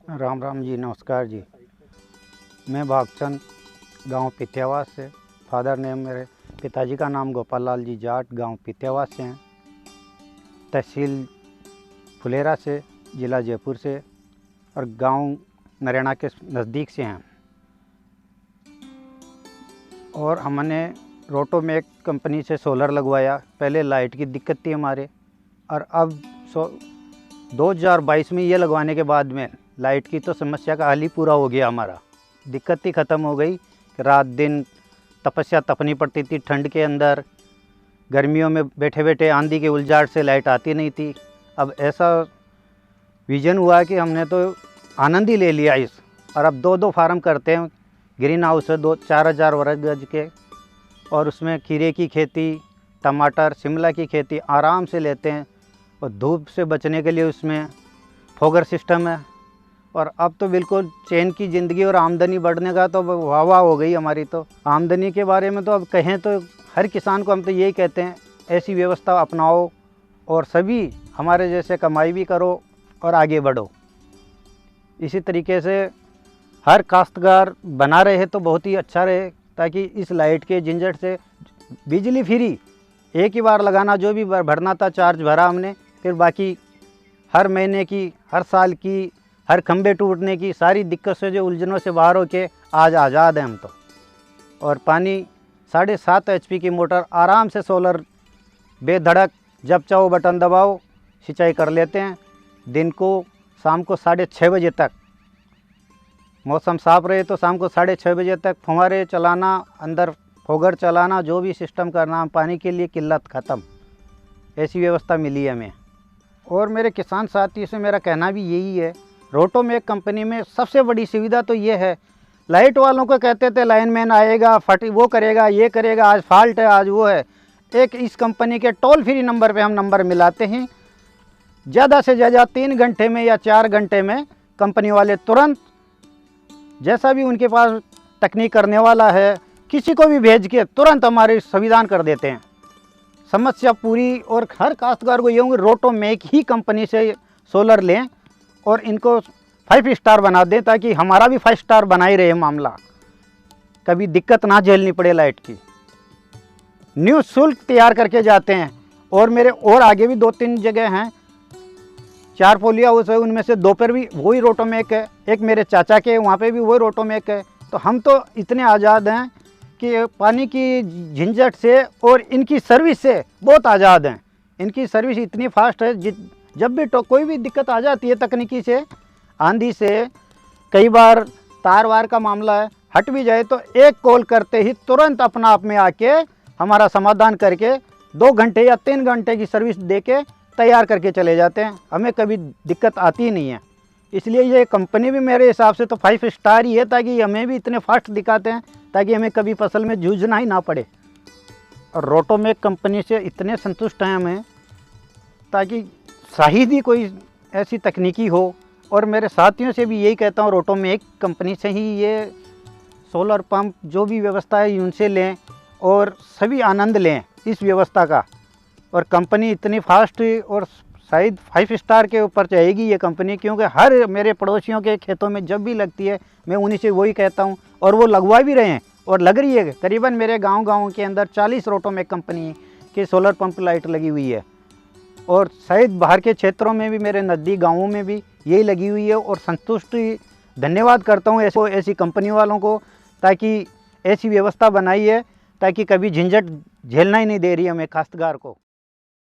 राम राम जी, नमस्कार जी। मैं भागचंद, गांव पिथ्यावास से। फादर नेम मेरे पिताजी का नाम गोपाल लाल जी जाट, गांव पिथ्यावास से हैं। तहसील फुलेरा से, ज़िला जयपुर से, और गांव नरेना के नज़दीक से हैं। और हमने रोटोमेक कंपनी से सोलर लगवाया। पहले लाइट की दिक्कत थी हमारे, और अब 2022 में ये लगवाने के बाद में लाइट की तो समस्या का हल ही पूरा हो गया। हमारा दिक्कत ही ख़त्म हो गई कि रात दिन तपस्या तपनी पड़ती थी ठंड के अंदर। गर्मियों में बैठे बैठे आंधी के उलझाट से लाइट आती नहीं थी। अब ऐसा विज़न हुआ कि हमने तो आनंद ही ले लिया इस। और अब दो फार्म करते हैं। ग्रीन हाउस है 4,000 वर्ग गज के, और उसमें खीरे की खेती, टमाटर, शिमला की खेती आराम से लेते हैं। और धूप से बचने के लिए उसमें फोगर सिस्टम है। और अब तो बिल्कुल चैन की ज़िंदगी, और आमदनी बढ़ने का तो वाह वाह हो गई हमारी। तो आमदनी के बारे में तो अब कहें तो हर किसान को हम तो यही कहते हैं, ऐसी व्यवस्था अपनाओ और सभी हमारे जैसे कमाई भी करो और आगे बढ़ो। इसी तरीके से हर काश्तकार बना रहे तो बहुत ही अच्छा रहे, ताकि इस लाइट के झंझट से बिजली फ्री एक ही बार लगाना, जो भी भरना था चार्ज भरा हमने, फिर बाकी हर महीने की, हर साल की, हर खंबे टूटने की सारी दिक्कत से, जो उलझनों से बाहर होके आज आज़ाद हैं हम तो। और पानी 7.5 HP की मोटर आराम से सोलर बेधड़क जब चाहो बटन दबाओ सिंचाई कर लेते हैं। दिन को शाम को 6:30 बजे तक, मौसम साफ़ रहे तो शाम को 6:30 बजे तक फुहारे चलाना, अंदर फोगर चलाना, जो भी सिस्टम करना, पानी के लिए किल्लत ख़त्म। ऐसी व्यवस्था मिली है हमें। और मेरे किसान साथी से मेरा कहना भी यही है, रोटोमेक कंपनी में सबसे बड़ी सुविधा तो ये है। लाइट वालों को कहते थे लाइनमैन आएगा, वो करेगा, ये करेगा, आज फॉल्ट है, आज वो है। एक इस कंपनी के टोल फ्री नंबर पे हम नंबर मिलाते हैं, ज़्यादा से ज़्यादा 3 घंटे में या 4 घंटे में कंपनी वाले तुरंत जैसा भी उनके पास तकनीक करने वाला है, किसी को भी भेज के तुरंत हमारे संविधान कर देते हैं, समस्या पूरी। और हर काश्तकार को ये होंगे रोटोमेक ही कंपनी से सोलर लें और इनको 5 स्टार बना दें, ताकि हमारा भी 5 स्टार बना ही रहे मामला, कभी दिक्कत ना झेलनी पड़े लाइट की। निःशुल्क तैयार करके जाते हैं। और मेरे और आगे भी 2-3 जगह हैं, 4 पोलिया हाउस है, उनमें से 2 पर भी वही रोटोमेक है। एक मेरे चाचा के वहाँ पे भी वही रोटोमेक है। तो हम तो इतने आज़ाद हैं कि पानी की झंझट से और इनकी सर्विस से बहुत आज़ाद हैं। इनकी सर्विस इतनी फास्ट है, जब भी कोई भी दिक्कत आ जाती है तकनीकी से, आंधी से, कई बार तार वार का मामला है, हट भी जाए तो एक कॉल करते ही तुरंत अपना आप में आके हमारा समाधान करके 2 घंटे या 3 घंटे की सर्विस देके तैयार करके चले जाते हैं। हमें कभी दिक्कत आती ही नहीं है। इसलिए ये कंपनी भी मेरे हिसाब से तो 5 स्टार ही है, ताकि हमें भी इतने फास्ट दिखाते हैं ताकि हमें कभी फसल में जूझना ही ना पड़े। और रोटोमेक कंपनी से इतने संतुष्ट हैं हमें, ताकि शायद ही कोई ऐसी तकनीकी हो। और मेरे साथियों से भी यही कहता हूँ, रोटोमेक कंपनी से ही ये सोलर पंप जो भी व्यवस्था है उनसे लें और सभी आनंद लें इस व्यवस्था का। और कंपनी इतनी फास्ट, और शायद 5 स्टार के ऊपर जाएगी ये कंपनी, क्योंकि हर मेरे पड़ोसियों के खेतों में जब भी लगती है मैं उन्हीं से वही कहता हूँ, और वो लगवा भी रहे हैं और लग रही है। करीबन मेरे गांव के अंदर 40 रोटोमेक कंपनी की सोलर पंप लाइट लगी हुई है। और शायद बाहर के क्षेत्रों में भी, मेरे नज़दीक गाँवों में भी यही लगी हुई है। और संतुष्टि धन्यवाद करता हूँ ऐसी कंपनी वालों को, ताकि ऐसी व्यवस्था बनाई है, ताकि कभी झंझट झेलना ही नहीं दे रही हमें काश्तकार को।